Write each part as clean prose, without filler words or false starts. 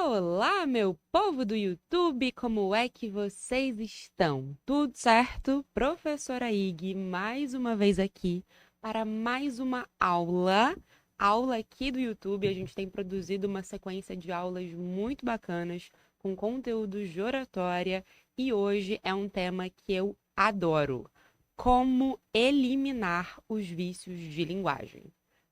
Olá, meu povo do YouTube, como é que vocês estão? Tudo certo? Professora Ig, mais uma vez aqui para mais uma aula aqui do YouTube. A gente tem produzido uma sequência de aulas muito bacanas, com conteúdo de oratória, e hoje é um tema que eu adoro: como eliminar os vícios de linguagem.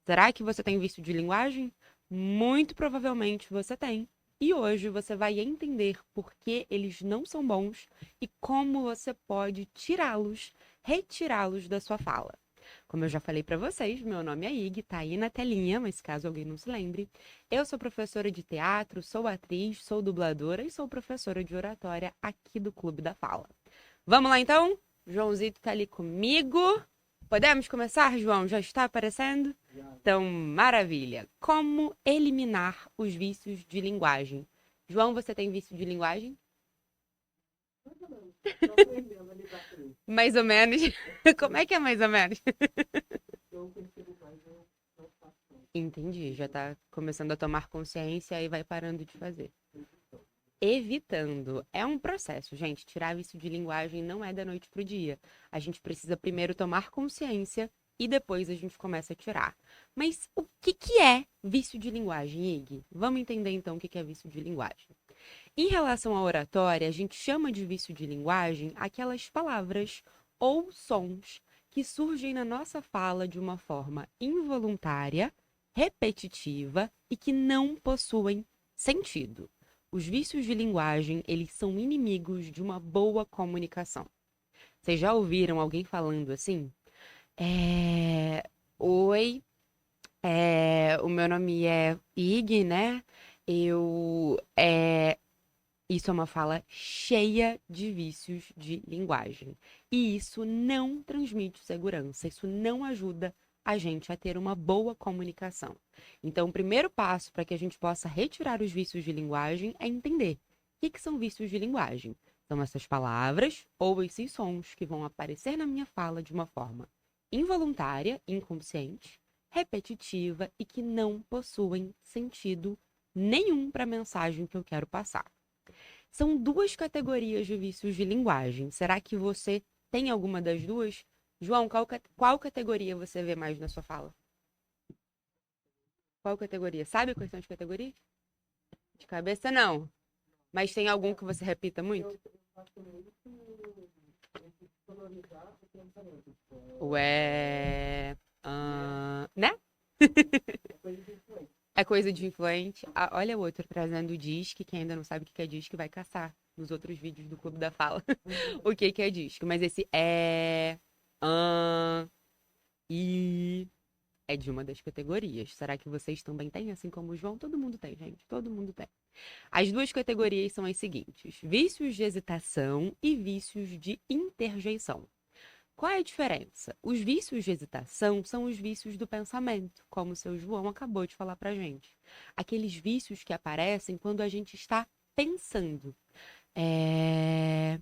Será que você tem vício de linguagem? Muito provavelmente você tem. E hoje você vai entender por que eles não são bons e como você pode tirá-los, retirá-los da sua fala. Como eu já falei para vocês, meu nome é Ig, tá aí na telinha, mas caso alguém não se lembre, eu sou professora de teatro, sou atriz, sou dubladora e sou professora de oratória aqui do Clube da Fala. Vamos lá então? Joãozito tá ali comigo. Podemos começar, João? Já está aparecendo? Então, maravilha. Como eliminar os vícios de linguagem? João, você tem vício de linguagem? Mais ou menos. Como é que é mais ou menos? Entendi, já tá começando a tomar consciência e vai parando de fazer. Evitando. É um processo, gente. Tirar vício de linguagem não é da noite pro dia. A gente precisa primeiro tomar consciência e depois a gente começa a tirar. Mas o que é vício de linguagem, Ig? Vamos entender então o que é vício de linguagem. Em relação à oratória, a gente chama de vício de linguagem aquelas palavras ou sons que surgem na nossa fala de uma forma involuntária, repetitiva e que não possuem sentido. Os vícios de linguagem, eles são inimigos de uma boa comunicação. Vocês já ouviram alguém falando assim? Oi, o meu nome é Ig, né? Eu, Isso é uma fala cheia de vícios de linguagem. E isso não transmite segurança, isso não ajuda a gente a ter uma boa comunicação. Então, o primeiro passo para que a gente possa retirar os vícios de linguagem é entender o que são vícios de linguagem. São essas palavras ou esses sons que vão aparecer na minha fala de uma forma involuntária, inconsciente, repetitiva e que não possuem sentido nenhum para a mensagem que eu quero passar. São duas categorias de vícios de linguagem. Será que você tem alguma das duas? João, qual categoria você vê mais na sua fala? Qual categoria? Sabe quais são as categorias? De cabeça, não. Mas tem algum que você repita muito? Ué. Né? É coisa de influente. Ah, olha o outro trazendo o disque. Quem ainda não sabe o que é disque vai caçar nos outros vídeos do Clube da Fala o que é disque. Mas esse e é de uma das categorias. Será que vocês também têm, assim como o João? Todo mundo tem, gente. Todo mundo tem. As duas categorias são as seguintes: vícios de hesitação e vícios de interjeição. Qual é a diferença? Os vícios de hesitação são os vícios do pensamento, como o seu João acabou de falar pra gente. Aqueles vícios que aparecem quando a gente está pensando. É...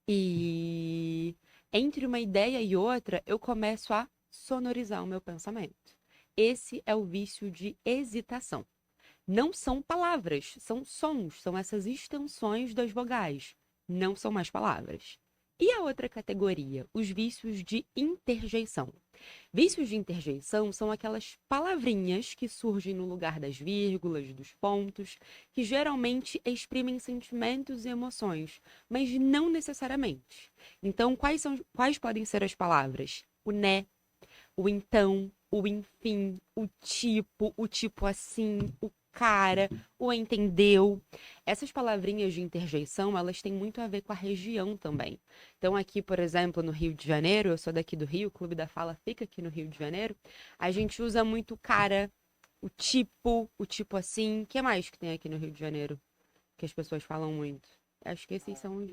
E entre uma ideia e outra, eu começo a sonorizar o meu pensamento. Esse é o vício de hesitação. Não são palavras, são sons, são essas extensões das vogais. Não são mais palavras. E a outra categoria, os vícios de interjeição. Vícios de interjeição são aquelas palavrinhas que surgem no lugar das vírgulas, dos pontos, que geralmente exprimem sentimentos e emoções, mas não necessariamente. Então, quais podem ser as palavras? O né, o então, o enfim, o tipo assim, o cara, o entendeu. Essas palavrinhas de interjeição, elas têm muito a ver com a região também. Então, aqui, por exemplo, no Rio de Janeiro, eu sou daqui do Rio, o Clube da Fala fica aqui no Rio de Janeiro, a gente usa muito o cara, o tipo assim. O que mais que tem aqui no Rio de Janeiro que as pessoas falam muito? Acho que esses são os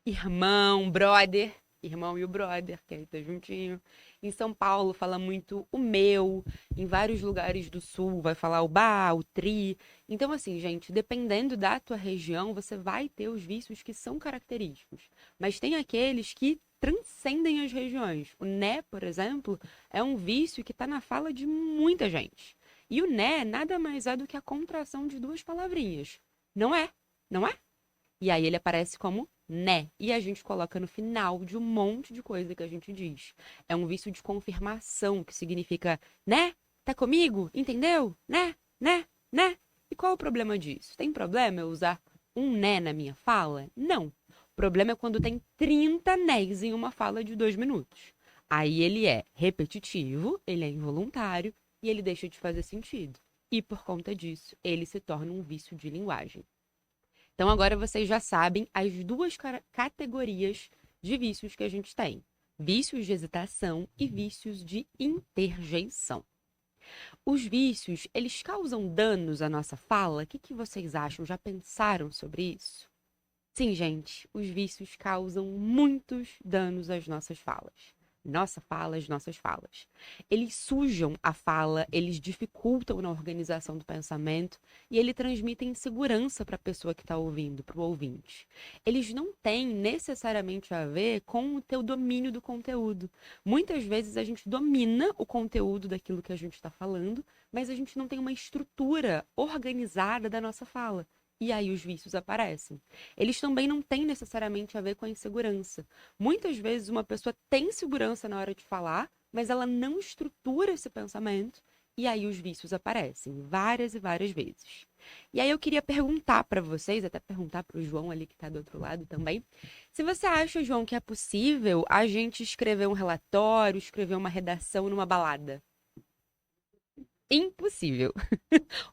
irmão, brother, irmão e o brother, que aí tá juntinho. Em São Paulo fala muito o meu, em vários lugares do sul vai falar o ba, o tri. Então, assim, gente, dependendo da tua região, você vai ter os vícios que são característicos. Mas tem aqueles que transcendem as regiões. O né, por exemplo, é um vício que está na fala de muita gente. E o né nada mais é do que a contração de duas palavrinhas. Não é? Não é? E aí ele aparece como né. E a gente coloca no final de um monte de coisa que a gente diz. É um vício de confirmação, que significa né? Tá comigo? Entendeu? Né? Né? Né? E qual é o problema disso? Tem problema eu usar um né na minha fala? Não. O problema é quando tem 30 nés em uma fala de 2 minutos. Aí ele é repetitivo, ele é involuntário e ele deixa de fazer sentido. E por conta disso, ele se torna um vício de linguagem. Então agora vocês já sabem as duas categorias de vícios que a gente tem: vícios de hesitação e vícios de interjeição. Os vícios, eles causam danos à nossa fala? O que vocês acham? Já pensaram sobre isso? Sim, gente, os vícios causam muitos danos às nossas falas. Nossa fala, as nossas falas. Eles sujam a fala, eles dificultam na organização do pensamento e eles transmitem insegurança para a pessoa que está ouvindo, para o ouvinte. Eles não têm necessariamente a ver com o teu domínio do conteúdo. Muitas vezes a gente domina o conteúdo daquilo que a gente está falando, mas a gente não tem uma estrutura organizada da nossa fala. E aí os vícios aparecem. Eles também não têm necessariamente a ver com a insegurança. Muitas vezes uma pessoa tem segurança na hora de falar, mas ela não estrutura esse pensamento, e aí os vícios aparecem várias e várias vezes. E aí eu queria perguntar para vocês, até perguntar para o João ali que está do outro lado também, se você acha, João, que é possível a gente escrever um relatório, escrever uma redação numa balada? Impossível.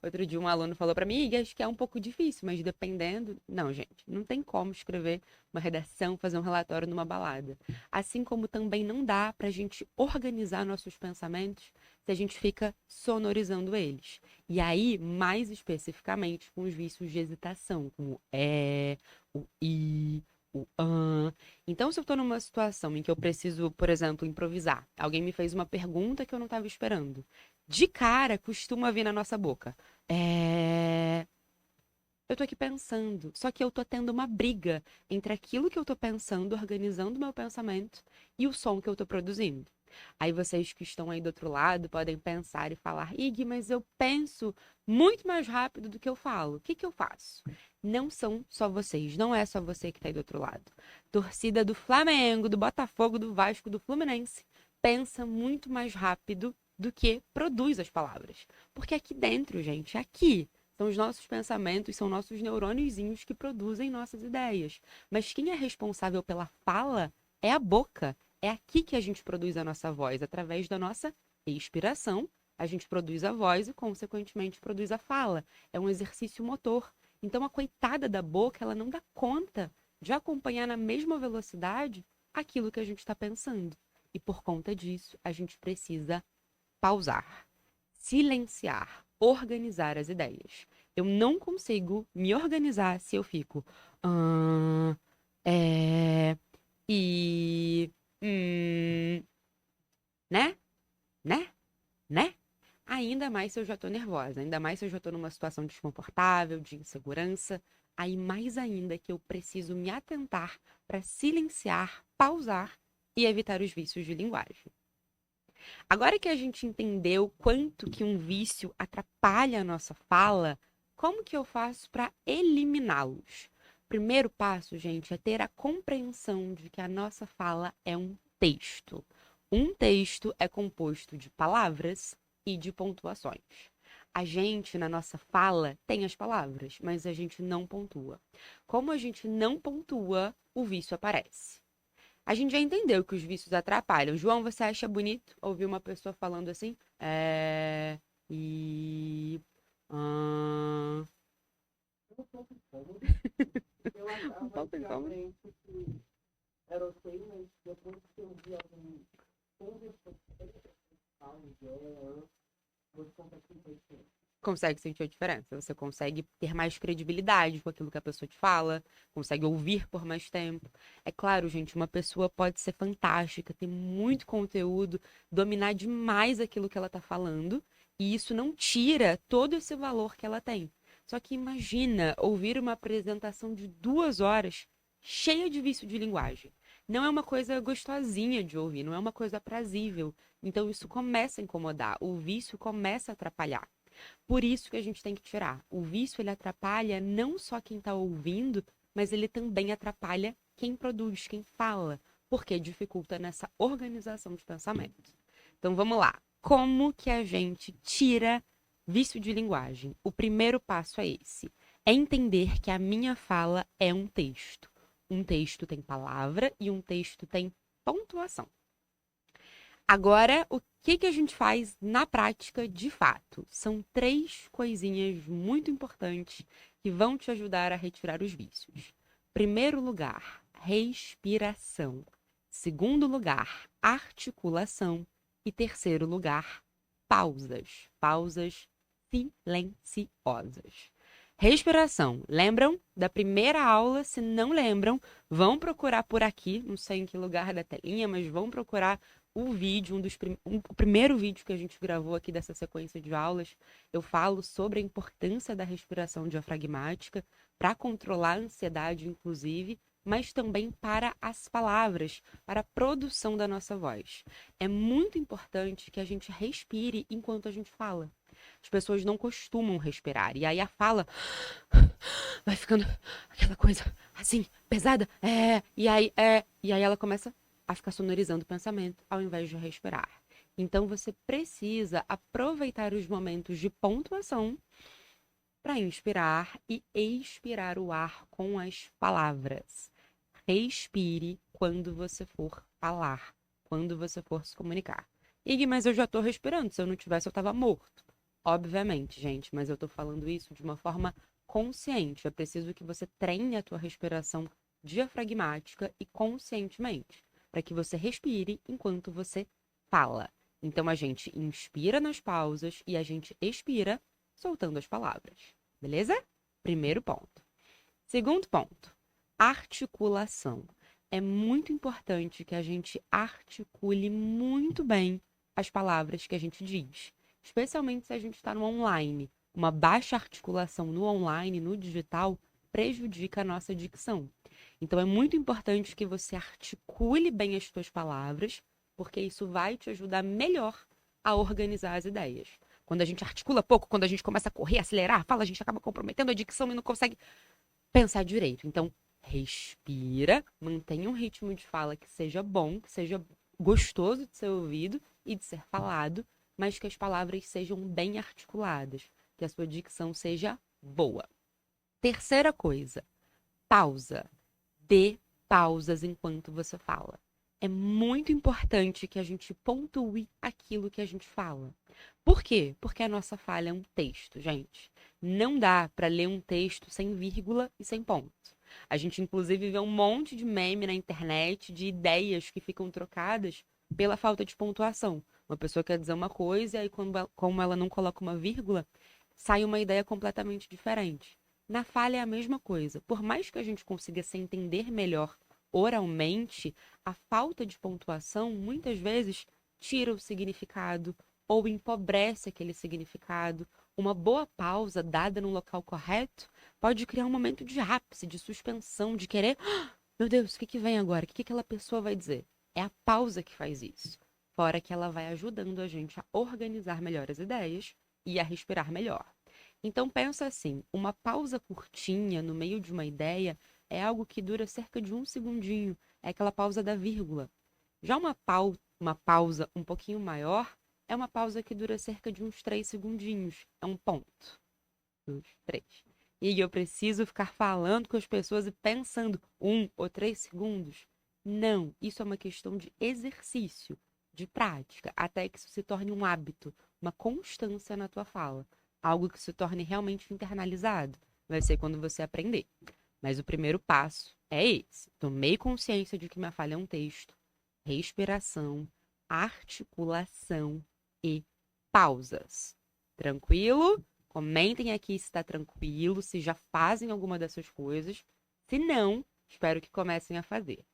Outro dia um aluno falou para mim, acho que é um pouco difícil, mas dependendo... Não, gente, não tem como escrever uma redação, fazer um relatório numa balada. Assim como também não dá para a gente organizar nossos pensamentos se a gente fica sonorizando eles. E aí, mais especificamente, com os vícios de hesitação, como o o i, o an. Então, se eu estou numa situação em que eu preciso, por exemplo, improvisar, alguém me fez uma pergunta que eu não estava esperando. De cara, costuma vir na nossa boca. Eu tô aqui pensando, só que eu tô tendo uma briga entre aquilo que eu tô pensando, organizando o meu pensamento, e o som que eu tô produzindo. Aí vocês que estão aí do outro lado podem pensar e falar, Ig, mas eu penso muito mais rápido do que eu falo. O que que eu faço? Não são só vocês, não é só você que tá aí do outro lado. Torcida do Flamengo, do Botafogo, do Vasco, do Fluminense, pensa muito mais rápido do que produz as palavras. Porque aqui dentro, gente, aqui, são os nossos pensamentos, são nossos neurôniozinhos que produzem nossas ideias. Mas quem é responsável pela fala é a boca. É aqui que a gente produz a nossa voz, através da nossa expiração. A gente produz a voz e, consequentemente, produz a fala. É um exercício motor. Então, a coitada da boca, ela não dá conta de acompanhar na mesma velocidade aquilo que a gente está pensando. E, por conta disso, a gente precisa pausar, silenciar, organizar as ideias. Eu não consigo me organizar se eu fico. "Ahn, é, e. Né? Né? Né? Ainda mais se eu já tô nervosa, ainda mais se eu já tô numa situação desconfortável, de insegurança. Aí mais ainda que eu preciso me atentar para silenciar, pausar e evitar os vícios de linguagem. Agora que a gente entendeu quanto que um vício atrapalha a nossa fala, como que eu faço para eliminá-los? Primeiro passo, gente, é ter a compreensão de que a nossa fala é um texto. Um texto é composto de palavras e de pontuações. A gente, na nossa fala, tem as palavras, mas a gente não pontua. Como a gente não pontua, o vício aparece. A gente já entendeu que os vícios atrapalham. João, você acha bonito ouvir uma pessoa falando assim? E. Ah, Um pouco incômodo. Eu um achava pouco incômodo. antigamente que era ok, mas depois que eu vi alguém conversando, você consegue sentir diferença. Consegue sentir a diferença. Você consegue ter mais credibilidade com aquilo que a pessoa te fala, consegue ouvir por mais tempo. É claro, gente, uma pessoa pode ser fantástica, ter muito conteúdo, dominar demais aquilo que ela tá falando, e isso não tira todo esse valor que ela tem. Só que imagina ouvir uma apresentação de 2 horas cheia de vício de linguagem. Não é uma coisa gostosinha de ouvir, não é uma coisa aprazível. Então isso começa a incomodar, o vício começa a atrapalhar. Por isso que a gente tem que tirar. O vício, ele atrapalha não só quem está ouvindo, mas ele também atrapalha quem produz, quem fala, porque dificulta nessa organização de pensamento. Então vamos lá. Como que a gente tira vício de linguagem? O primeiro passo é esse. É entender que a minha fala é um texto. Um texto tem palavra e um texto tem pontuação. Agora, o que a gente faz na prática de fato? São 3 coisinhas muito importantes que vão te ajudar a retirar os vícios. Primeiro lugar, respiração. Segundo lugar, articulação. E terceiro lugar, pausas. Pausas silenciosas. Respiração. Lembram da primeira aula? Se não lembram, vão procurar por aqui, não sei em que lugar da telinha, mas vão procurar o vídeo, o primeiro vídeo que a gente gravou aqui dessa sequência de aulas. Eu falo sobre a importância da respiração diafragmática para controlar a ansiedade, inclusive, mas também para as palavras, para a produção da nossa voz. É muito importante que a gente respire enquanto a gente fala. As pessoas não costumam respirar. E aí a fala vai ficando aquela coisa assim, pesada. E aí ela começa a ficar sonorizando o pensamento ao invés de respirar. Então você precisa aproveitar os momentos de pontuação para inspirar e expirar o ar com as palavras. Respire quando você for falar, quando você for se comunicar. Ig, mas eu já estou respirando. Se eu não tivesse, eu estava morto. Obviamente, gente, mas eu estou falando isso de uma forma consciente. É preciso que você treine a tua respiração diafragmática e conscientemente, para que você respire enquanto você fala. Então, a gente inspira nas pausas e a gente expira soltando as palavras. Beleza? Primeiro ponto. Segundo ponto, articulação. É muito importante que a gente articule muito bem as palavras que a gente diz, especialmente se a gente está no online. Uma baixa articulação no online, no digital, prejudica a nossa dicção. Então, é muito importante que você articule bem as suas palavras, porque isso vai te ajudar melhor a organizar as ideias. Quando a gente articula pouco, quando a gente começa a correr, acelerar, fala, a gente acaba comprometendo a dicção e não consegue pensar direito. Então, respira, mantenha um ritmo de fala que seja bom, que seja gostoso de ser ouvido e de ser falado, mas que as palavras sejam bem articuladas, que a sua dicção seja boa. Terceira coisa, pausa. Dê pausas enquanto você fala. É muito importante que a gente pontue aquilo que a gente fala. Por quê? Porque a nossa fala é um texto, gente. Não dá para ler um texto sem vírgula e sem ponto. A gente, inclusive, vê um monte de meme na internet de ideias que ficam trocadas pela falta de pontuação. Uma pessoa quer dizer uma coisa e aí, como ela não coloca uma vírgula, sai uma ideia completamente diferente. Na fala é a mesma coisa. Por mais que a gente consiga se entender melhor oralmente, a falta de pontuação muitas vezes tira o significado ou empobrece aquele significado. Uma boa pausa dada no local correto pode criar um momento de ápice, de suspensão, de querer, meu Deus, o que vem agora? O que aquela pessoa vai dizer? É a pausa que faz isso. Fora que ela vai ajudando a gente a organizar melhor as ideias e a respirar melhor. Então pensa assim, uma pausa curtinha no meio de uma ideia é algo que dura cerca de 1 segundinho. É aquela pausa da vírgula. Já uma pausa um pouquinho maior é uma pausa que dura cerca de uns 3 segundinhos. É um ponto. 2, 3. E eu preciso ficar falando com as pessoas e pensando 1 ou 3 segundos? Não, isso é uma questão de exercício, de prática, até que isso se torne um hábito, uma constância na tua fala. Algo que se torne realmente internalizado. Vai ser quando você aprender. Mas o primeiro passo é esse. Tomei consciência de que minha falha é um texto, respiração, articulação e pausas. Tranquilo? Comentem aqui se está tranquilo, se já fazem alguma dessas coisas. Se não, espero que comecem a fazer.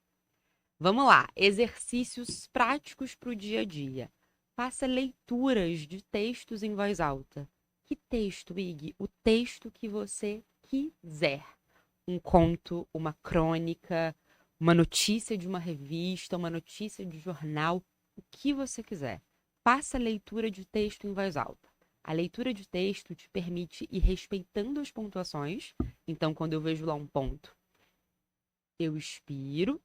Vamos lá, exercícios práticos para o dia a dia. Faça leituras de textos em voz alta. Que texto, Ig? O texto que você quiser. Um conto, uma crônica, uma notícia de uma revista, uma notícia de jornal, o que você quiser. Faça leitura de texto em voz alta. A leitura de texto te permite ir respeitando as pontuações. Então, quando eu vejo lá um ponto, eu inspiro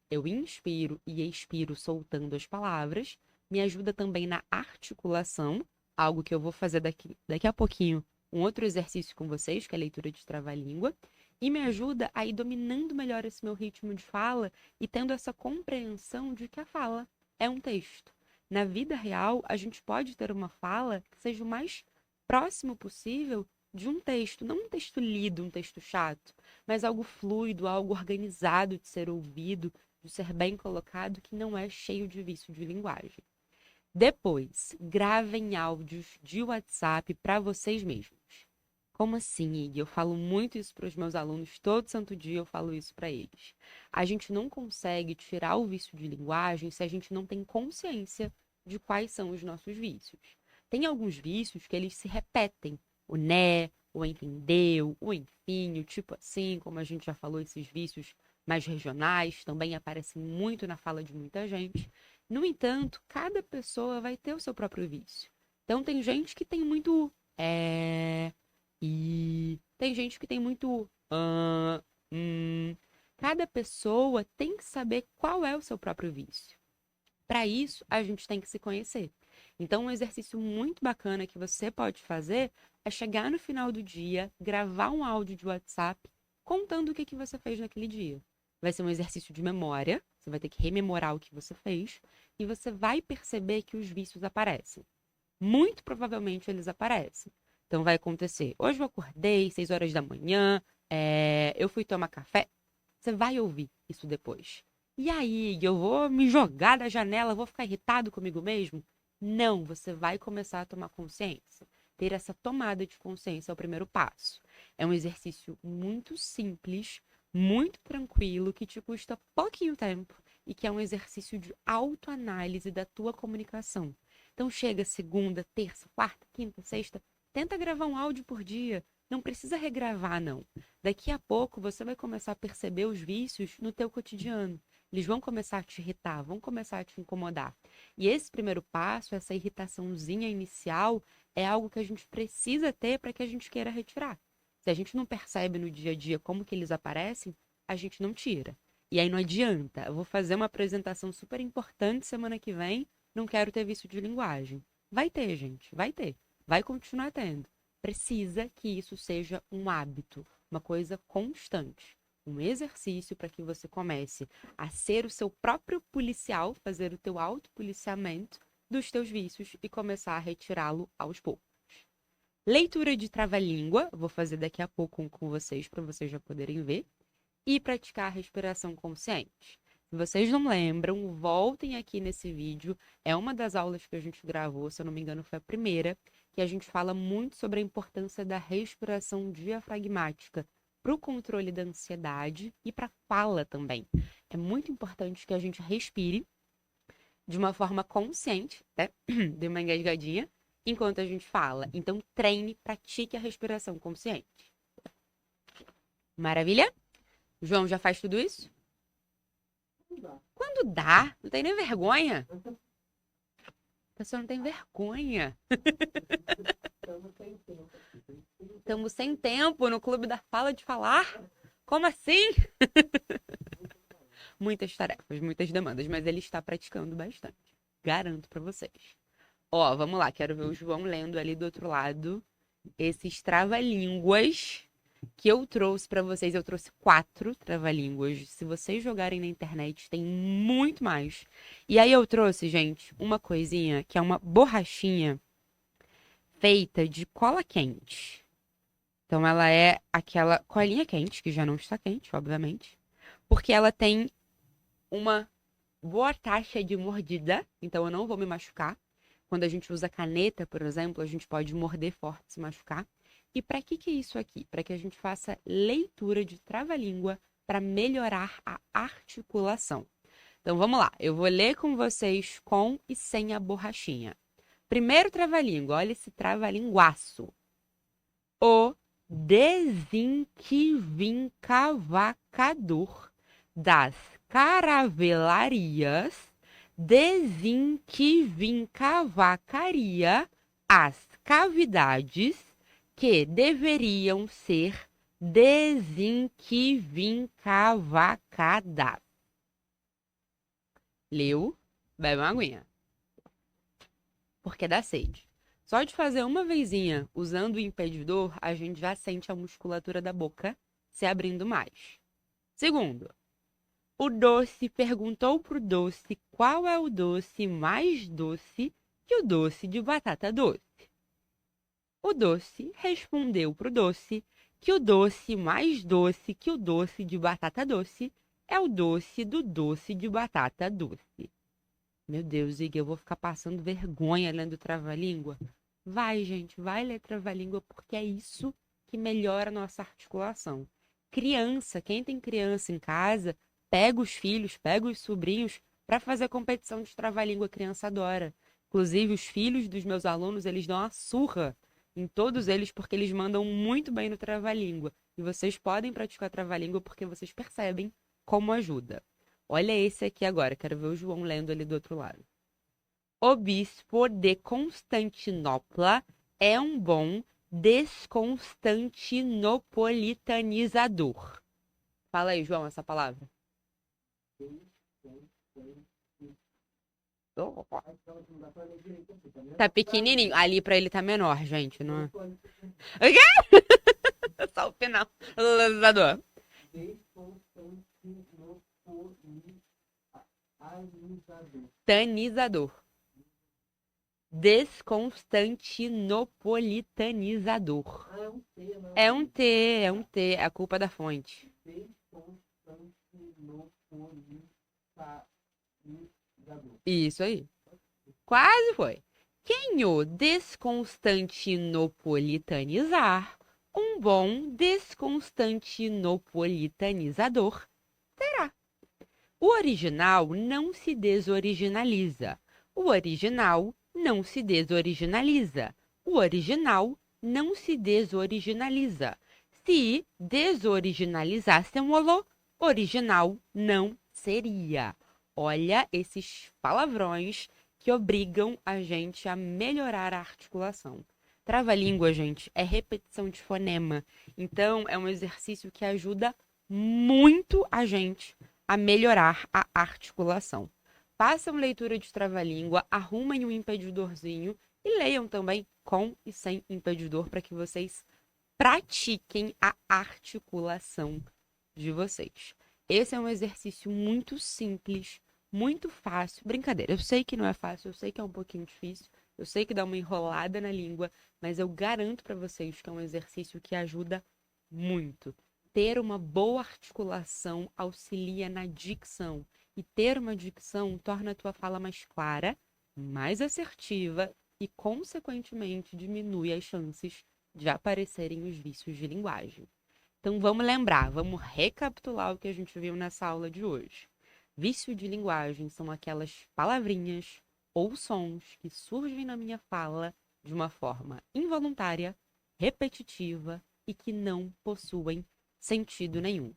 e expiro soltando as palavras. Me ajuda também na articulação, algo que eu vou fazer daqui a pouquinho, um outro exercício com vocês, que é a leitura de trava-língua. E me ajuda a ir dominando melhor esse meu ritmo de fala e tendo essa compreensão de que a fala é um texto. Na vida real, a gente pode ter uma fala que seja o mais próximo possível de um texto, não um texto lido, um texto chato, mas algo fluido, algo organizado de ser ouvido, de ser bem colocado, que não é cheio de vício de linguagem. Depois, gravem áudios de WhatsApp para vocês mesmos. Como assim, Ig? Eu falo muito isso para os meus alunos, todo santo dia eu falo isso para eles. A gente não consegue tirar o vício de linguagem se a gente não tem consciência de quais são os nossos vícios. Tem alguns vícios que eles se repetem. O né, o entendeu, o enfim, o tipo assim, como a gente já falou, esses vícios mais regionais também aparecem muito na fala de muita gente. No entanto, cada pessoa vai ter o seu próprio vício. Então, tem gente que tem muito e tem gente que tem muito Cada pessoa tem que saber qual é o seu próprio vício. Para isso, a gente tem que se conhecer. Então, um exercício muito bacana que você pode fazer é chegar no final do dia, gravar um áudio de WhatsApp contando o que você fez naquele dia. Vai ser um exercício de memória, você vai ter que rememorar o que você fez e você vai perceber que os vícios aparecem. Muito provavelmente eles aparecem. Então vai acontecer, hoje eu acordei 6 horas da manhã, eu fui tomar café. Você vai ouvir isso depois. E aí, eu vou me jogar da janela, vou ficar irritado comigo mesmo? Não, você vai começar a tomar consciência. Ter essa tomada de consciência é o primeiro passo. É um exercício muito simples, muito tranquilo, que te custa pouquinho tempo e que é um exercício de autoanálise da tua comunicação. Então chega segunda, terça, quarta, quinta, sexta, tenta gravar um áudio por dia. Não precisa regravar, não. Daqui a pouco você vai começar a perceber os vícios no teu cotidiano. Eles vão começar a te irritar, vão começar a te incomodar. E esse primeiro passo, essa irritaçãozinha inicial, é algo que a gente precisa ter para que a gente queira retirar. Se a gente não percebe no dia a dia como que eles aparecem, a gente não tira. E aí não adianta. Eu vou fazer uma apresentação super importante semana que vem, não quero ter vício de linguagem. Vai ter, gente, vai ter. Vai continuar tendo. Precisa que isso seja um hábito, uma coisa constante. Um exercício para que você comece a ser o seu próprio policial, fazer o teu autopoliciamento dos teus vícios e começar a retirá-lo aos poucos. Leitura de trava-língua, vou fazer daqui a pouco com vocês para vocês já poderem ver. E praticar a respiração consciente. Se vocês não lembram, voltem aqui nesse vídeo. É uma das aulas que a gente gravou, se eu não me engano foi a primeira, que a gente fala muito sobre a importância da respiração diafragmática para o controle da ansiedade e para a fala também. É muito importante que a gente respire de uma forma consciente, né? Dê uma engasgadinha, enquanto a gente fala. Então, treine, pratique a respiração consciente. Maravilha? João já faz tudo isso? Quando dá, não tem nem vergonha. A pessoa não tem vergonha. Estamos sem tempo no Clube da Fala de falar? Como assim? Muitas tarefas, muitas demandas, mas ele está praticando bastante. Garanto para vocês. Ó, vamos lá, quero ver o João lendo ali do outro lado esses trava-línguas que eu trouxe para vocês. Eu trouxe 4 trava-línguas. Se vocês jogarem na internet, tem muito mais. E aí eu trouxe, gente, uma coisinha que é uma borrachinha feita de cola quente. Então ela é aquela colinha quente, que já não está quente, obviamente, porque ela tem uma boa taxa de mordida, então eu não vou me machucar. Quando a gente usa caneta, por exemplo, a gente pode morder forte e se machucar. E para que é isso aqui? Para que a gente faça leitura de trava-língua para melhorar a articulação. Então vamos lá, eu vou ler com vocês com e sem a borrachinha. Primeiro trava-língua, olha esse trava-linguaço. O desenquivincavacador das caravelarias desenquivincavacaria as cavidades que deveriam ser desenquivincavacadas. Leu? Bebe uma aguinha. Porque dá sede. Só de fazer uma vezinha usando o impedidor, a gente já sente a musculatura da boca se abrindo mais. Segundo, o doce perguntou pro doce qual é o doce mais doce que o doce de batata doce. O doce respondeu pro doce que o doce mais doce que o doce de batata doce é o doce do doce de batata doce. Meu Deus, Igor, eu vou ficar passando vergonha lendo trava-língua? Vai, gente, vai ler trava-língua, porque é isso que melhora a nossa articulação. Criança, quem tem criança em casa, pega os filhos, pega os sobrinhos para fazer competição de trava-língua, a criança adora. Inclusive, os filhos dos meus alunos, eles dão uma surra em todos eles, porque eles mandam muito bem no trava-língua. E vocês podem praticar trava-língua porque vocês percebem como ajuda. Olha esse aqui agora, quero ver o João lendo ali do outro lado. O bispo de Constantinopla é um bom desconstantinopolitanizador. Fala aí, João, essa palavra. Oh, tá pequenininho. Ali pra ele tá menor, gente, não é? O quê? Só o final. Tanizador. Tanizador. Desconstantinopolitanizador. É um T, é um T. É a culpa da fonte. Isso aí. Quase foi. Quem o desconstantinopolitanizar, um bom desconstantinopolitanizador terá. O original não se desoriginaliza. O original não se desoriginaliza. O original não se desoriginaliza. Se desoriginalizássemos-lo, original não seria. Olha esses palavrões que obrigam a gente a melhorar a articulação. Trava-língua, gente, é repetição de fonema. Então, é um exercício que ajuda muito a gente a melhorar a articulação. Façam leitura de trava-língua, arrumem um impedidorzinho e leiam também com e sem impedidor para que vocês pratiquem a articulação de vocês. Esse é um exercício muito simples, muito fácil. Brincadeira, eu sei que não é fácil, eu sei que é um pouquinho difícil, eu sei que dá uma enrolada na língua, mas eu garanto para vocês que é um exercício que ajuda muito. Ter uma boa articulação auxilia na dicção. E ter uma dicção torna a tua fala mais clara, mais assertiva e, consequentemente, diminui as chances de aparecerem os vícios de linguagem. Então, vamos lembrar, vamos recapitular o que a gente viu nessa aula de hoje. Vício de linguagem são aquelas palavrinhas ou sons que surgem na minha fala de uma forma involuntária, repetitiva e que não possuem sentido nenhum.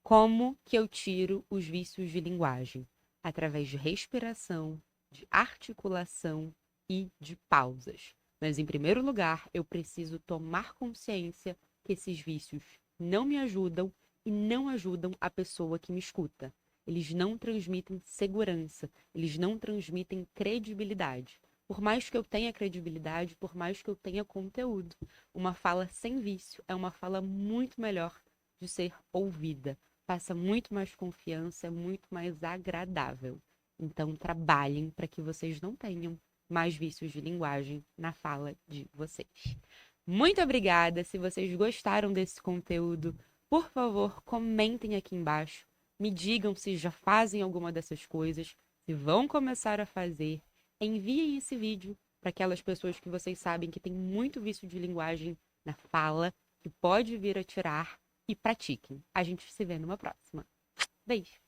Como que eu tiro os vícios de linguagem? Através de respiração, de articulação e de pausas. Mas, em primeiro lugar, eu preciso tomar consciência que esses vícios não me ajudam e não ajudam a pessoa que me escuta. Eles não transmitem segurança, eles não transmitem credibilidade. Por mais que eu tenha credibilidade, por mais que eu tenha conteúdo, uma fala sem vício é uma fala muito melhor de ser ouvida. Passa muito mais confiança, é muito mais agradável. Então, trabalhem para que vocês não tenham mais vícios de linguagem na fala de vocês. Muito obrigada! Se vocês gostaram desse conteúdo, por favor, comentem aqui embaixo. Me digam se já fazem alguma dessas coisas, se vão começar a fazer. Enviem esse vídeo para aquelas pessoas que vocês sabem que tem muito vício de linguagem na fala, que pode vir a tirar, e pratiquem. A gente se vê numa próxima. Beijo!